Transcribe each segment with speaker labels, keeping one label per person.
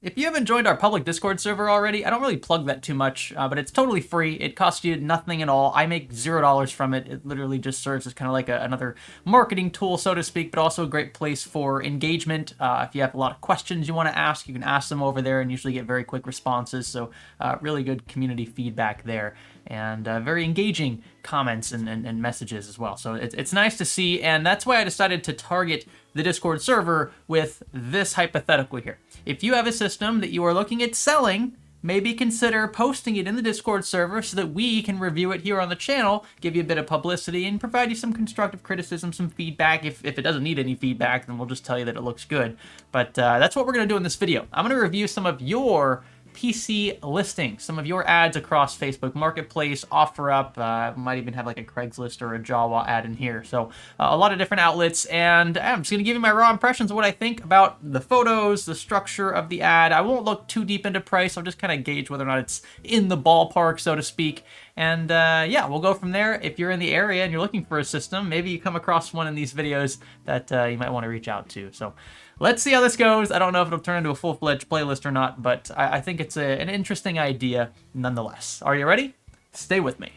Speaker 1: If you haven't joined our public Discord server already, I don't really plug that too much, but it's totally free. It costs you nothing at all. I make $0 from it. It literally just serves as kind of like another marketing tool, so to speak, but also a great place for engagement. If you have a lot of questions you want to ask, you can ask them over there and usually get very quick responses. So really good community feedback there, and very engaging comments and messages as well. So it's nice to see, and that's why I decided to target the Discord server with this hypothetical here. If you have a system that you are looking at selling, maybe consider posting it in the Discord server so that we can review it here on the channel, give you a bit of publicity, and provide you some constructive criticism, some feedback. If it doesn't need any feedback, then we'll just tell you that it looks good. But that's what we're going to do in this video. I'm going to review some of your PC listings, some of your ads across Facebook Marketplace, OfferUp, might even have like a Craigslist or a Jawa ad in here. So a lot of different outlets, and I'm just going to give you my raw impressions of what I think about the photos, the structure of the ad. I won't look too deep into price. I'll just kind of gauge whether or not it's in the ballpark, so to speak. And yeah, we'll go from there. If you're in the area and you're looking for a system, maybe you come across one in these videos that you might want to reach out to. So let's see how this goes. I don't know if it'll turn into a full-fledged playlist or not, but I think it's an interesting idea nonetheless. Are you ready? Stay with me.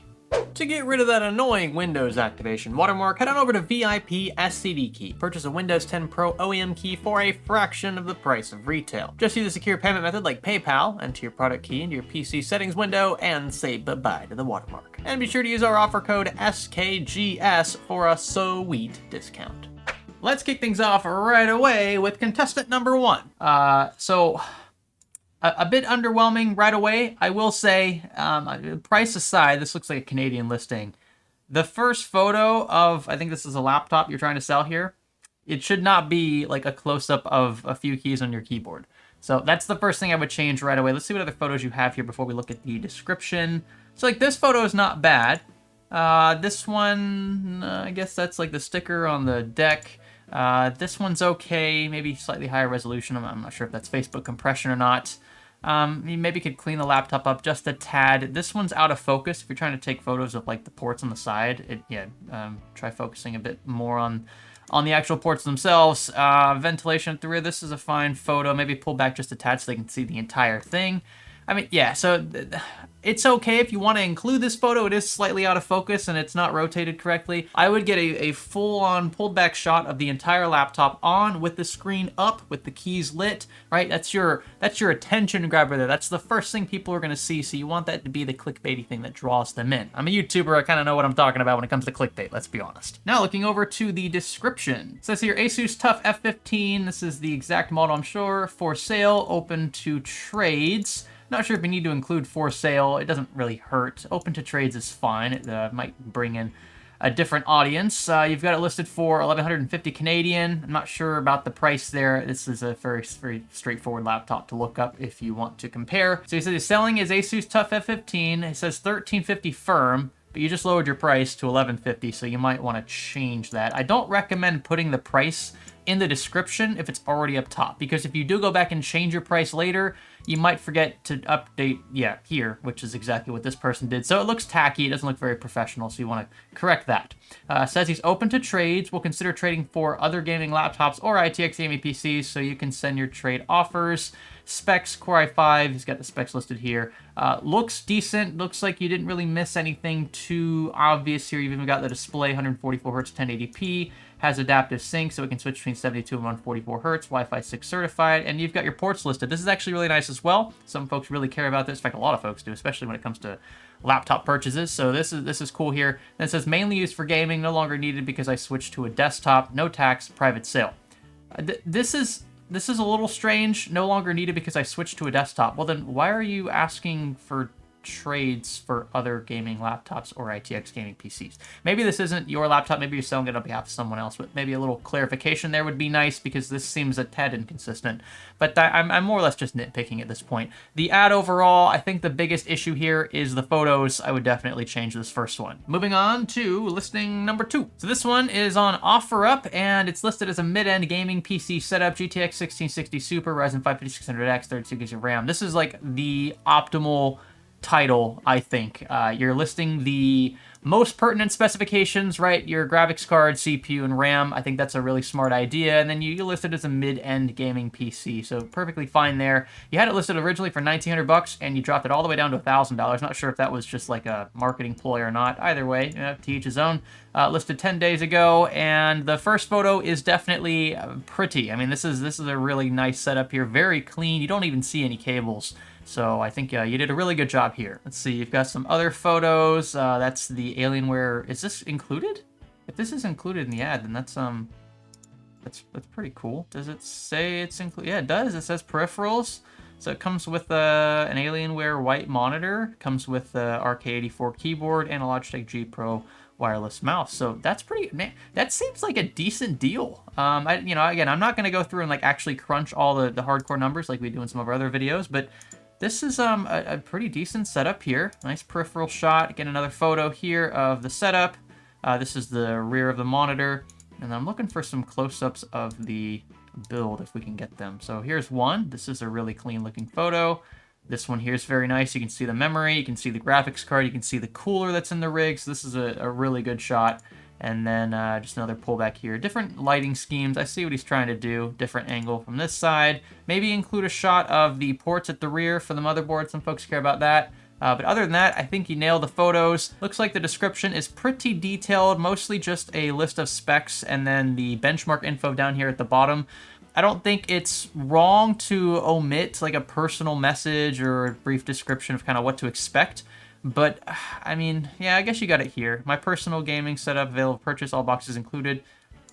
Speaker 1: To get rid of that annoying Windows activation watermark, head on over to VIP SCD Key. Purchase a Windows 10 Pro OEM key for a fraction of the price of retail. Just use a secure payment method like PayPal, enter your product key into your PC settings window, and say bye-bye to the watermark. And be sure to use our offer code SKGS for a sweet discount. Let's kick things off right away with contestant number one. A bit underwhelming right away, I will say. Price aside, this looks like a Canadian listing. The first photo of, I think this is a laptop you're trying to sell here, it should not be like a close-up of a few keys on your keyboard. So that's the first thing I would change right away. Let's see what other photos you have here before we look at the description. So like this photo is not bad. This one, I guess that's like the sticker on the deck. This one's okay, maybe slightly higher resolution. I'm not sure if that's Facebook compression or not. You maybe could clean the laptop up just a tad. This one's out of focus. If you're trying to take photos of like the ports on the side, try focusing a bit more on the actual ports themselves. Ventilation at the rear, this is a fine photo. Maybe pull back just a tad so they can see the entire thing. I mean, yeah, so it's okay if you want to include this photo. It is slightly out of focus and it's not rotated correctly. I would get a full-on pulled back shot of the entire laptop on with the screen up, with the keys lit, right? That's your attention grabber there. That's the first thing people are going to see, so you want that to be the clickbaity thing that draws them in. I'm a YouTuber. I kind of know what I'm talking about when it comes to clickbait, let's be honest. Now, looking over to the description. It says here, ASUS TUF F15. This is the exact model, I'm sure. For sale, open to trades. Not sure if we need to include for sale. It doesn't really hurt. Open to trades is fine. It might bring in a different audience. You've got it listed for 1,150 Canadian. I'm not sure about the price there. This is a very, very straightforward laptop to look up if you want to compare. So he says he's selling his ASUS TUF F15. It says 1,350 firm, but you just lowered your price to 1,150, so you might want to change that. I don't recommend putting the price in the description if it's already up top, because if you do go back and change your price later, you might forget to update, here, which is exactly what this person did. So it looks tacky, it doesn't look very professional, so you want to correct that. Says he's open to trades, will consider trading for other gaming laptops or ITX gaming PCs, so you can send your trade offers. Specs, Core i5, he's got the specs listed here. Looks decent, looks like you didn't really miss anything too obvious here. You've even got the display, 144 Hz 1080p. Has adaptive sync, so it can switch between 72 and 144 Hz, Wi-Fi 6 certified, and you've got your ports listed. This is actually really nice as well. Some folks really care about this. In fact, a lot of folks do, especially when it comes to laptop purchases. So this is cool here. Then it says mainly used for gaming, no longer needed because I switched to a desktop, no tax, private sale. This is a little strange. No longer needed because I switched to a desktop. Well, then why are you asking for trades for other gaming laptops or ITX gaming PCs? Maybe this isn't your laptop, maybe you're selling it on behalf of someone else, but maybe a little clarification there would be nice, because this seems a tad inconsistent. But I'm more or less just nitpicking at this point. The ad overall, I think the biggest issue here is the photos. I would definitely change this first one. Moving on to listing number 2. So this one is on OfferUp, and it's listed as a mid-end gaming PC setup, GTX 1660 Super, Ryzen 5 5600X, 32 gigs of RAM. This is like the optimal title, I think. You're listing the most pertinent specifications, right? Your graphics card, CPU, and RAM. I think that's a really smart idea. And then you list it as a mid-end gaming PC, so perfectly fine there. You had it listed originally for $1,900, and you dropped it all the way down to $1,000. Not sure if that was just like a marketing ploy or not. Either way, to each his own. Listed 10 days ago, and the first photo is definitely pretty. I mean, this is a really nice setup here. Very clean. You don't even see any cables. So I think you did a really good job here. Let's see, you've got some other photos. That's the Alienware. Is this included? If this is included in the ad, then that's pretty cool. Does it say it's included? Yeah, it does. It says peripherals. So it comes with an Alienware white monitor. It comes with the RK84 keyboard and a Logitech G Pro wireless mouse. So that's pretty, man, that seems like a decent deal. Again, I'm not going to go through and like actually crunch all the hardcore numbers like we do in some of our other videos, but this is a pretty decent setup here. Nice peripheral shot. Again, another photo here of the setup. This is the rear of the monitor. And I'm looking for some close-ups of the build if we can get them. So here's one. This is a really clean looking photo. This one here is very nice. You can see the memory, you can see the graphics card, you can see the cooler that's in the rig. So this is a really good shot. And then just another pullback here. Different lighting schemes. I see what he's trying to do. Different angle from this side. Maybe include a shot of the ports at the rear for the motherboard. Some folks care about that. But other than that, I think you nailed the photos. Looks like the description is pretty detailed. Mostly just a list of specs and then the benchmark info down here at the bottom. I don't think it's wrong to omit like a personal message or a brief description of kind of what to expect. But, I mean, yeah, I guess you got it here. My personal gaming setup, available purchase, all boxes included.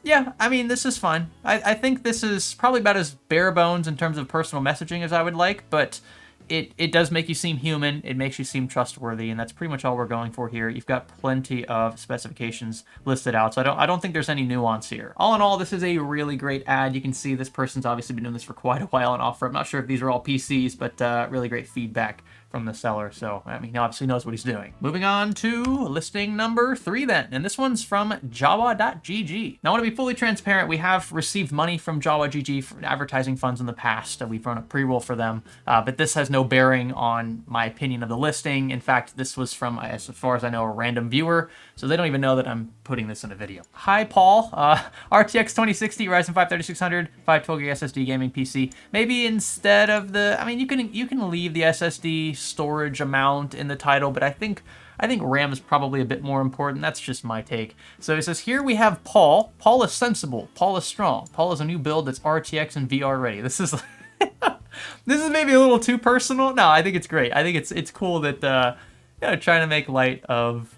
Speaker 1: Yeah, I mean, this is fine. I think this is probably about as bare bones in terms of personal messaging as I would like, but it does make you seem human. It makes you seem trustworthy, and that's pretty much all we're going for here. You've got plenty of specifications listed out, so I don't think there's any nuance here. All in all, this is a really great ad. You can see this person's obviously been doing this for quite a while on offer. I'm not sure if these are all PCs, but really great feedback from the seller. So, I mean, he obviously knows what he's doing. Moving on to listing number 3 then. And this one's from Jawa.gg. Now, I want to be fully transparent. We have received money from Jawa.gg for advertising funds in the past. We've run a pre-roll for them, but this has no bearing on my opinion of the listing. In fact, this was from, as far as I know, a random viewer. So they don't even know that I'm putting this in a video. Hi, Paul. RTX 2060, Ryzen 5 3600, 512 gig SSD gaming PC. Maybe instead of the, I mean, you can leave the SSD storage amount in the title, but I think RAM is probably a bit more important. That's just my take. So it says here we have Paul. Paul is sensible. Paul is strong. Paul is a new build that's RTX and VR ready. This is this is maybe a little too personal. No, I think it's great. I think it's cool that trying to make light of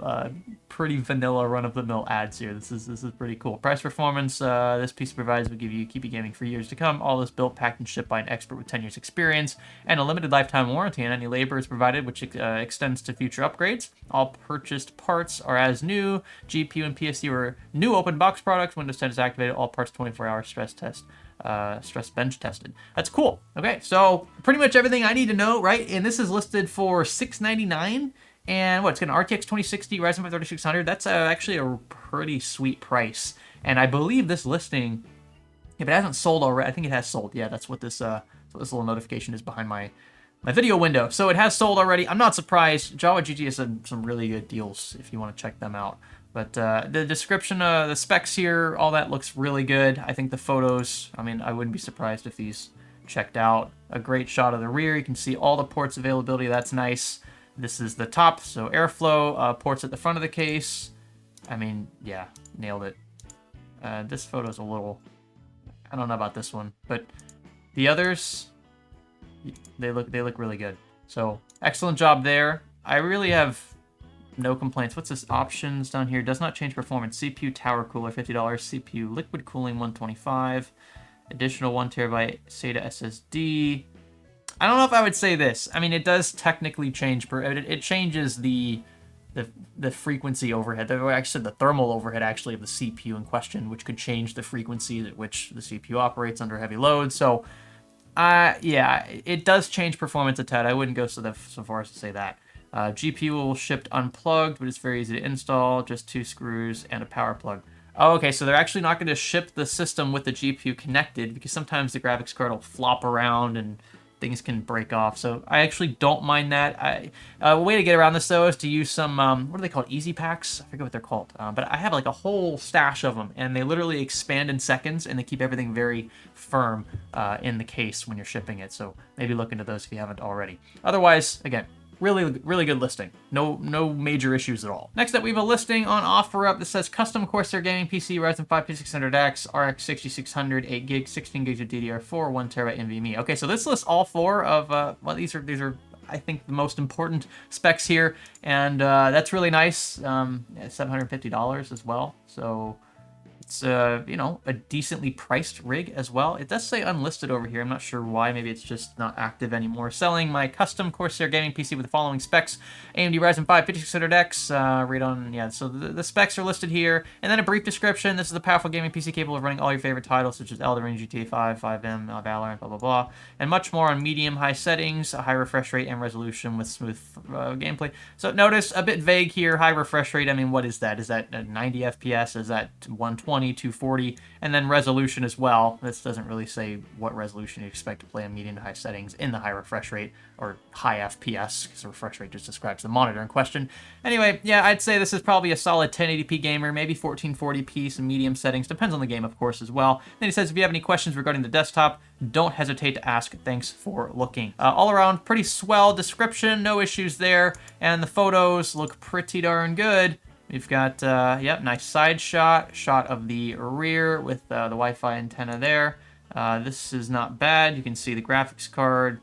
Speaker 1: pretty vanilla run-of-the-mill ads here. This is pretty cool. Price performance. This piece provides will keep you gaming for years to come. All this built, packed, and shipped by an expert with 10 years experience, and a limited lifetime warranty. And any labor is provided, which extends to future upgrades. All purchased parts are as new. GPU and PSD are new open box products. Windows 10 is activated. All parts 24-hour stress bench tested. That's cool. Okay, so pretty much everything I need to know, right? And this is listed for $699. And it's got an RTX 2060 Ryzen 5 3600. That's actually a pretty sweet price. And I believe this listing, if it hasn't sold already, I think it has sold. Yeah, that's what this little notification is behind my video window. So it has sold already. I'm not surprised. Jawa.gg has some really good deals if you want to check them out. But the description, the specs here, all that looks really good. I think the photos, I mean, I wouldn't be surprised if these checked out. A great shot of the rear. You can see all the ports availability. That's nice. This is the top, so airflow, ports at the front of the case. I mean, yeah, nailed it. This photo's a little, I don't know about this one, but the others, they look really good. So excellent job there. I really have no complaints. What's this? Options down here. Does not change performance. CPU tower cooler, $50. CPU liquid cooling, $125. Additional 1 terabyte SATA SSD. I don't know if I would say this. I mean, it does technically change. It changes the frequency overhead. I said the thermal overhead actually of the CPU in question, which could change the frequency at which the CPU operates under heavy load. So, yeah, it does change performance a tad. I wouldn't go so far as to say that. GPU will ship unplugged, but it's very easy to install. Just 2 screws and a power plug. Oh, okay, so they're actually not going to ship the system with the GPU connected because sometimes the graphics card will flop around and things can break off. So I actually don't mind that. A way to get around this though is to use some what are they called? Easy packs? I forget what they're called. But I have like a whole stash of them, and they literally expand in seconds, and they keep everything very firm in the case when you're shipping it. So maybe look into those if you haven't already. Otherwise, again, really good listing. No major issues at all. Next up, we have a listing on OfferUp that says custom Corsair gaming PC, Ryzen 5 5600X, RX 6600, 8 gigs, 16 gigs of DDR4, 1 terabyte NVMe. Okay, so this lists all four of well, these are I think the most important specs here, and that's really nice. $750 as well. So it's you know, a decently priced rig as well. It does say unlisted over here. I'm not sure why. Maybe it's just not active anymore. Selling my custom Corsair gaming PC with the following specs: AMD Ryzen 5 5600X. Read on, yeah. So the specs are listed here, and then a brief description. This is a powerful gaming PC capable of running all your favorite titles such as Elden Ring, GTA 5, 5M, Valorant, blah blah blah, and much more on medium-high settings, a high refresh rate and resolution with smooth gameplay. So notice a bit vague here. High refresh rate. I mean, what is that? Is that 90 FPS? Is that 120? 240, and then resolution as well. This doesn't really say what resolution you expect to play on medium to high settings in the high refresh rate or high FPS, because the refresh rate just describes the monitor in question. Anyway, yeah, I'd say this is probably a solid 1080p gamer, maybe 1440p, some medium settings, depends on the game, of course, as well. Then he says, if you have any questions regarding the desktop, don't hesitate to ask. Thanks for looking. All around, pretty swell description, no issues there, and the photos look pretty darn good. We've got, yep, nice side shot of the rear with the Wi-Fi antenna there. This is not bad. You can see the graphics card,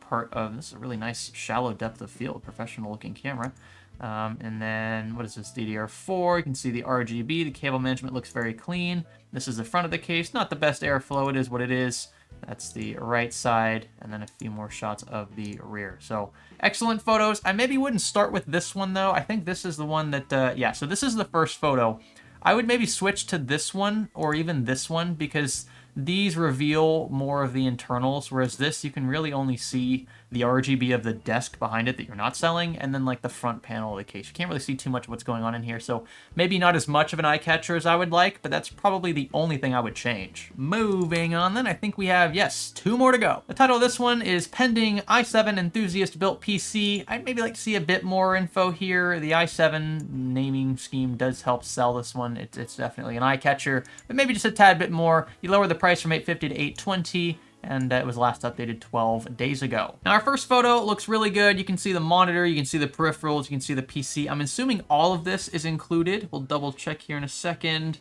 Speaker 1: this is a really nice shallow depth of field, professional looking camera. And then, what is this, DDR4, you can see the RGB, the cable management looks very clean. This is the front of the case, not the best airflow, it is what it is. That's the right side, and then a few more shots of the rear. So, excellent photos. I maybe wouldn't start with this one, though. I think this is the one that, yeah, so this is the first photo. I would maybe switch to this one, or even this one, because these reveal more of the internals, whereas this, you can really only see the RGB of the desk behind it that you're not selling, and then like the front panel of the case. You can't really see too much of what's going on in here, so maybe not as much of an eye catcher as I would like, but that's probably the only thing I would change. Moving on then, I think we have, yes, 2 more to go. The title of this one is Pending i7 Enthusiast Built PC. I'd maybe like to see a bit more info here. The i7 naming scheme does help sell this one. It's definitely an eye catcher, but maybe just a tad bit more. You lower the price from $850 to $820. And it was last updated 12 days ago. Now, our first photo looks really good. You can see the monitor, you can see the peripherals, you can see the PC. I'm assuming all of this is included. We'll double check here in a second.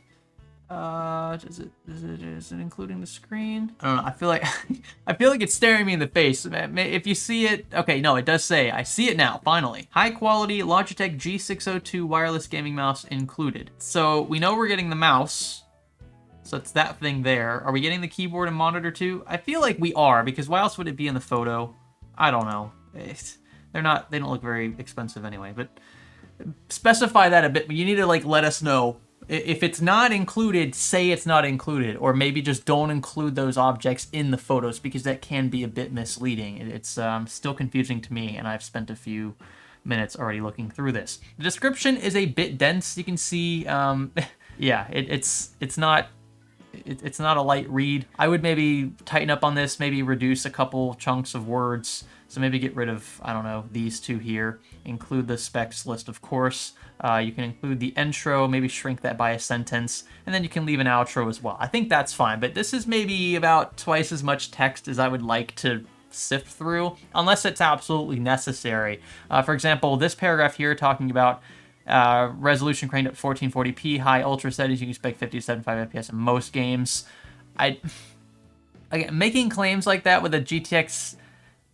Speaker 1: Is it including the screen? I don't know. I feel like I feel like it's staring me in the face. If you see it, okay, no, it does say. I see it now. Finally, high quality Logitech G602 wireless gaming mouse included. So we know we're getting the mouse. So it's that thing there. Are we getting the keyboard and monitor too? I feel like we are, because why else would it be in the photo? I don't know. They don't look very expensive anyway, but specify that a bit. But you need to like let us know. If it's not included, say it's not included, or maybe just don't include those objects in the photos, because that can be a bit misleading. It's still confusing to me, and I've spent a few minutes already looking through this. The description is a bit dense. You can see, yeah, it's not a light read. I would maybe tighten up on this, maybe reduce a couple chunks of words. So maybe get rid of, I don't know, these two here. Include the specs list, of course. You can include the intro, maybe shrink that by a sentence, and then you can leave an outro as well. I think that's fine, but this is maybe about twice as much text as I would like to sift through, unless it's absolutely necessary. For example, this paragraph here talking about resolution cranked up 1440p, high ultra settings, you can expect 50 to 75 FPS in most games. Again, making claims like that with a GTX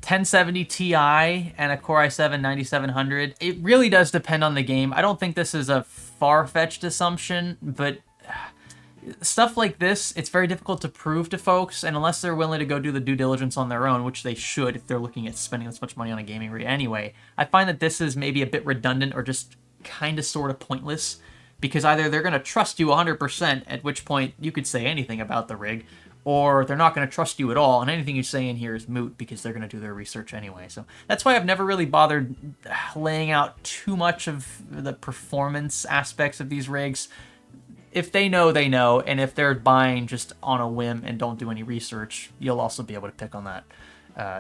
Speaker 1: 1070 Ti and a Core i7 9700, it really does depend on the game. I don't think this is a far-fetched assumption, but stuff like this, it's very difficult to prove to folks, and unless they're willing to go do the due diligence on their own, which they should if they're looking at spending this much money on a gaming rig anyway, I find that this is maybe a bit redundant or just kind of sort of pointless, because either they're going to trust you 100%, at which point you could say anything about the rig, or they're not going to trust you at all, and anything you say in here is moot because they're going to do their research anyway. So that's why I've never really bothered laying out too much of the performance aspects of these rigs. If they know, they know, and if they're buying just on a whim and don't do any research, you'll also be able to pick on that.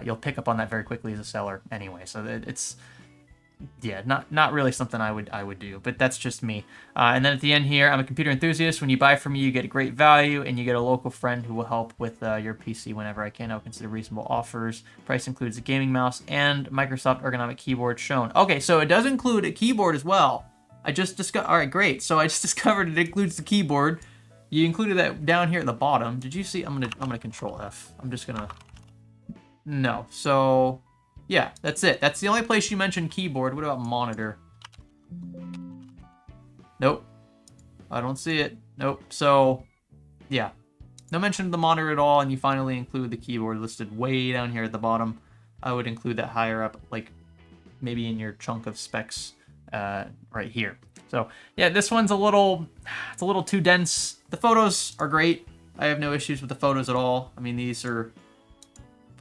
Speaker 1: you'll pick up on that very quickly as a seller anyway. So it's, yeah, not really something I would do, but that's just me. And then at the end here, I'm a computer enthusiast. When you buy from me, you get a great value, and you get a local friend who will help with your PC whenever I can. I'll consider reasonable offers. Price includes a gaming mouse and Microsoft ergonomic keyboard shown. Okay, so it does include a keyboard as well. I just discovered. All right, great. So I just discovered it includes the keyboard. You included that down here at the bottom. Did you see? I'm gonna Control F. I'm just gonna. No. So. Yeah, that's it. That's the only place you mentioned keyboard. What about monitor? Nope. I don't see it. Nope. So, yeah. No mention of the monitor at all, and you finally include the keyboard listed way down here at the bottom. I would include that higher up, like maybe in your chunk of specs right here. So, yeah, this one's it's a little too dense. The photos are great. I have no issues with the photos at all. I mean, these are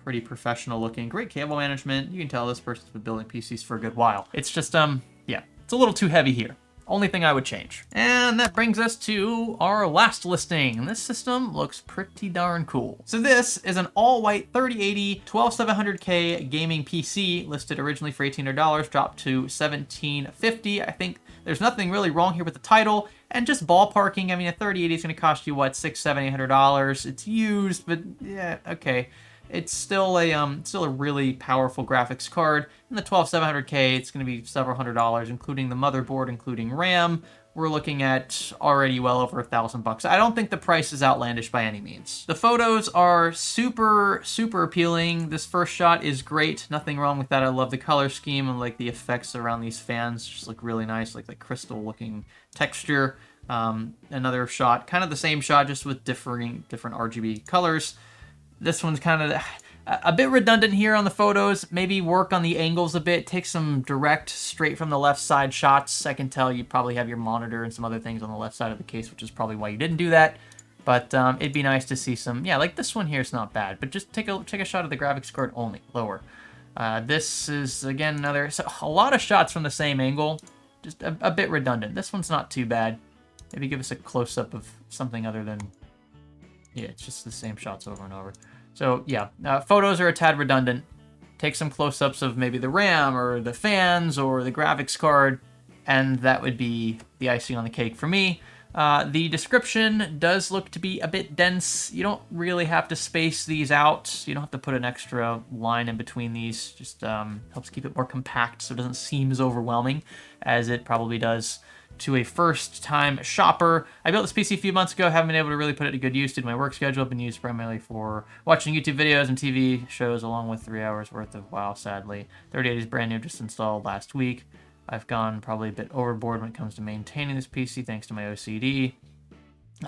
Speaker 1: pretty professional looking. Great cable management. You can tell this person's been building PCs for a good while. It's just, yeah, it's a little too heavy here. Only thing I would change. And that brings us to our last listing. This system looks pretty darn cool. So this is an all-white 3080 12700K gaming PC, listed originally for $1,800, dropped to $1,750. I think there's nothing really wrong here with the title, and just ballparking. I mean, a 3080 is going to cost you, what, $600, $700? It's used, but yeah, okay. It's still a really powerful graphics card. In the 12700K, it's going to be several $100s, including the motherboard, including RAM. We're looking at already well over $1,000. I don't think the price is outlandish by any means. The photos are super, super appealing. This first shot is great. Nothing wrong with that. I love the color scheme and like the effects around these fans just look really nice, like the crystal looking texture. Another shot, kind of the same shot, just with different RGB colors. This one's kind of a bit redundant here on the photos. Maybe work on the angles a bit. Take some direct, straight from the left side shots. I can tell you probably have your monitor and some other things on the left side of the case, which is probably why you didn't do that. But it'd be nice to see some, yeah, like this one here is not bad. But just take a shot of the graphics card only, lower. This is, again, a lot of shots from the same angle. Just a bit redundant. This one's not too bad. Maybe give us a close-up of something other than... Yeah, it's just the same shots over and over. So, yeah, photos are a tad redundant. Take some close-ups of maybe the RAM or the fans or the graphics card, and that would be the icing on the cake for me. The description does look to be a bit dense. You don't really have to space these out. You don't have to put an extra line in between these. Just helps keep it more compact so it doesn't seem as overwhelming as it probably does to a first-time shopper. I built this PC a few months ago, haven't been able to really put it to good use due to my work schedule. I've been used primarily for watching YouTube videos and TV shows, along with 3 hours worth of WoW, sadly. 3080 is brand new, just installed last week. I've gone probably a bit overboard when it comes to maintaining this PC, thanks to my OCD.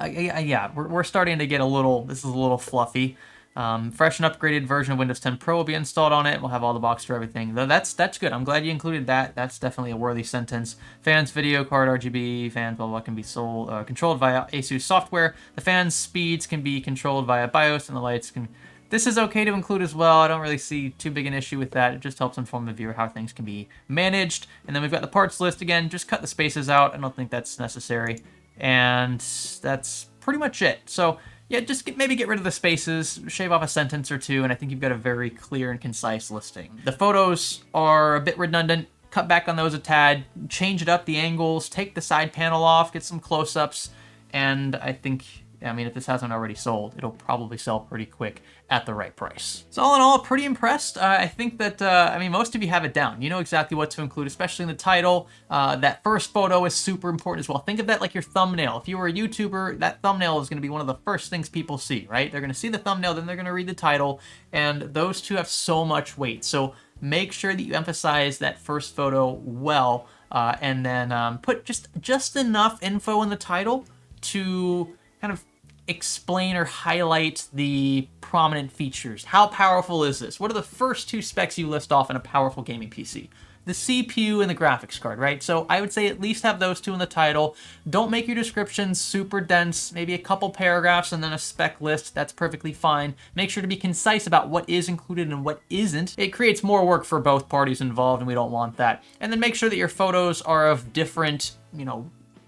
Speaker 1: Yeah, we're starting to get this is a little fluffy. Fresh and upgraded version of Windows 10 Pro will be installed on it. We'll have all the box for everything. Though that's good. I'm glad you included that. That's definitely a worthy sentence. Fans, video card, RGB, fans, blah, blah, can be controlled via ASUS software. The fans' speeds can be controlled via BIOS, and the lights can... This is okay to include as well. I don't really see too big an issue with that. It just helps inform the viewer how things can be managed. And then we've got the parts list. Again, just cut the spaces out. I don't think that's necessary. And that's pretty much it. So... yeah, just maybe get rid of the spaces, shave off a sentence or two, and I think you've got a very clear and concise listing. The photos are a bit redundant. Cut back on those a tad, change it up, the angles, take the side panel off, get some close-ups, and I think, I mean, if this hasn't already sold, it'll probably sell pretty quick at the right price. So all in all, pretty impressed. I think that, I mean, most of you have it down. You know exactly what to include, especially in the title. That first photo is super important as well. Think of that like your thumbnail. If you were a YouTuber, that thumbnail is going to be one of the first things people see, right? They're going to see the thumbnail, then they're going to read the title, and those two have so much weight. So make sure that you emphasize that first photo well, and then put just enough info in the title to kind of explain or highlight the prominent features. How powerful is this? What are the first two specs you list off in a powerful gaming PC? The CPU and the graphics card, right? So I would say at least have those two in the title. Don't make your descriptions super dense, maybe a couple paragraphs and then a spec list. That's perfectly fine. Make sure to be concise about what is included and what isn't. It creates more work for both parties involved, and we don't want that. And then make sure that your photos are of different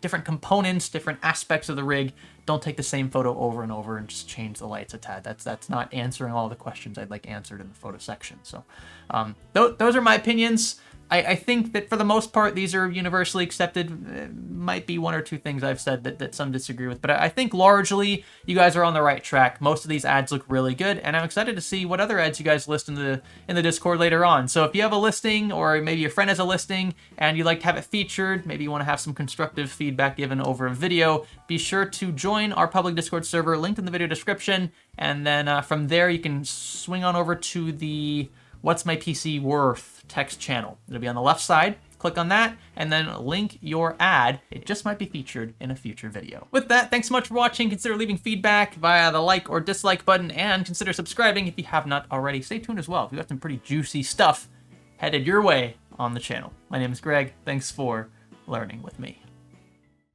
Speaker 1: different components, different aspects of the rig. Don't take the same photo over and over and just change the lights a tad. That's not answering all the questions I'd like answered in the photo section. So those are my opinions. I think that for the most part, these are universally accepted. Might be one or two things I've said that some disagree with, but I think largely you guys are on the right track. Most of these ads look really good, and I'm excited to see what other ads you guys list in the Discord later on. So if you have a listing, or maybe your friend has a listing, and you'd like to have it featured, maybe you want to have some constructive feedback given over a video, be sure to join our public Discord server, linked in the video description, and then from there you can swing on over to the What's My PC Worth text channel. It'll be on the left side. Click on that and then link your ad. It just might be featured in a future video. With that, thanks so much for watching. Consider leaving feedback via the like or dislike button, and consider subscribing if you have not already. Stay tuned as well. We've got some pretty juicy stuff headed your way on the channel. My name is Greg. Thanks for learning with me.